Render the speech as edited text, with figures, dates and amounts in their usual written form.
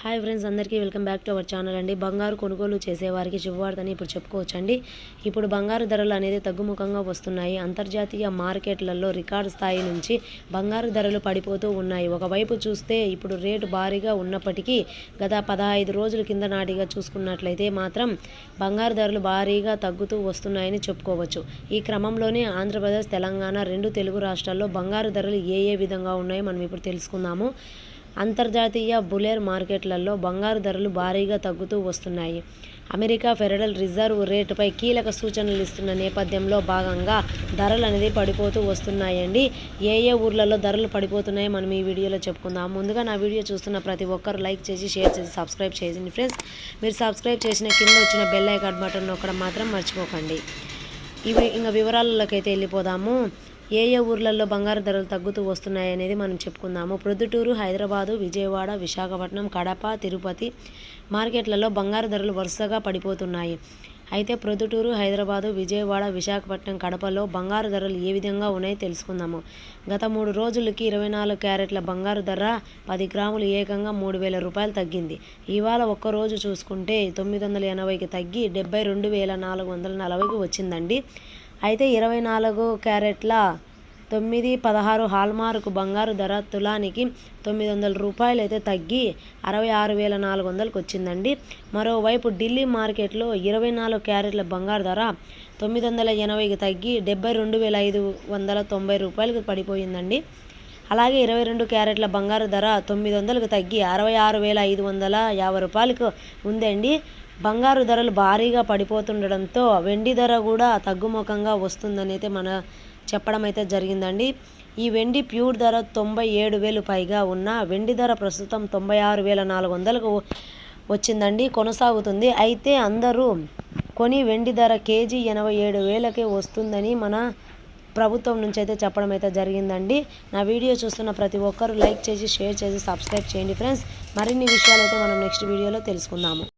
Hi friends, అందరికీ welcome back to our channel అండి. బంగారు కొనుగోలు చేసేవారికి శుభవార్తని ఇప్పుడు చెప్పుకోవచ్చండి. ఇప్పుడు బంగారు ధరలు అనేది తగ్గుముఖంగా వస్తున్నాయి. అంతర్జాతీయ మార్కెట్లలో రికార్డు స్థాయి నుంచి బంగారు ధరలు పడిపోతూ ఉన్నాయి. ఒకవైపు చూస్తే ఇప్పుడు రేటు భారీగా ఉన్నప్పటికీ గత 15 రోజుల కింద నాటిగా చూసుకున్నట్లయితే మాత్రం బంగారు ధరలు భారీగా తగ్గుతూ వస్తున్నాయని చెప్పుకోవచ్చు. ఈ క్రమంలోనే ఆంధ్రప్రదేశ్, తెలంగాణ రెండు తెలుగు రాష్ట్రాల్లో బంగారు ధరలు ఏ విధంగా ఉన్నాయో మనం ఇప్పుడు తెలుసుకుందాము. అంతర్జాతీయ బులియన్ మార్కెట్లలో బంగారు ధరలు భారీగా తగ్గుతూ వస్తున్నాయి. అమెరికా ఫెడరల్ రిజర్వ్ రేటుపై కీలక సూచనలు ఇస్తున్న నేపథ్యంలో భాగంగా ధరలు అనేది పడిపోతూ వస్తున్నాయండి. ఏ ఊర్లలో ధరలు పడిపోతున్నాయో మనం ఈ వీడియోలో చెప్పుకుందాం. ముందుగా నా వీడియో చూస్తున్న ప్రతి ఒక్కరు లైక్ చేసి, షేర్ చేసి, సబ్స్క్రైబ్ చేయండి ఫ్రెండ్స్. మీరు సబ్స్క్రైబ్ చేసిన కింద వచ్చిన బెల్ ఐకాన్ బటన్ నొక్కడం మాత్రం మర్చిపోకండి. ఇంకా వివరాలలోకి అయితే వెళ్ళిపోదాము. ఏ ఊర్లలో బంగారు ధరలు తగ్గుతూ వస్తున్నాయనేది మనం చెప్పుకుందాము. ప్రొద్దుటూరు, హైదరాబాదు, విజయవాడ, విశాఖపట్నం, కడప, తిరుపతి మార్కెట్లలో బంగారు ధరలు వరుసగా పడిపోతున్నాయి. అయితే ప్రొద్దుటూరు, హైదరాబాదు, విజయవాడ, విశాఖపట్నం, కడపలో బంగారు ధరలు ఏ విధంగా ఉన్నాయో తెలుసుకుందాము. గత 3 రోజులకి 24 క్యారెట్ల బంగారు ధర 10 గ్రాములు ఏకంగా 3,000 రూపాయలు తగ్గింది. ఇవాళ ఒక్కరోజు చూసుకుంటే 980కి తగ్గి 72,440కి వచ్చిందండి. అయితే 24 క్యారెట్ల 916 హాల్మార్క్ బంగారు ధర తులానికి 900 రూపాయలు అయితే తగ్గి 66,400కి వచ్చిందండి. మరోవైపు ఢిల్లీ మార్కెట్లో 24 క్యారెట్ల బంగారు ధర 980కి తగ్గి 72,590 రూపాయలకు పడిపోయిందండి. అలాగే 22 క్యారెట్ల బంగారు ధర 900కి తగ్గి 66,550 రూపాయలకు ఉందండి. బంగారు ధరలు భారీగా పడిపోతుండడంతో వెండి ధర కూడా తగ్గుముఖంగా వస్తుందని అయితే చెప్పడం అయితే జరిగిందండి. ఈ వెండి ప్యూర్ ధర 97,000 పైగా ఉన్న వెండి ధర ప్రస్తుతం 96,400కు వచ్చిందండి, కొనసాగుతుంది. అయితే అందరూ కొని వెండి ధర కేజీ 87,000కే వస్తుందని మన ప్రభుత్వం నుంచి అయితే చెప్పడం అయితే జరిగిందండి. నా వీడియో చూస్తున్న ప్రతి ఒక్కరూ లైక్ చేసి, షేర్ చేసి, సబ్స్క్రైబ్ చేయండి ఫ్రెండ్స్. మరిన్ని విషయాలు అయితే మనం నెక్స్ట్ వీడియోలో తెలుసుకుందాము.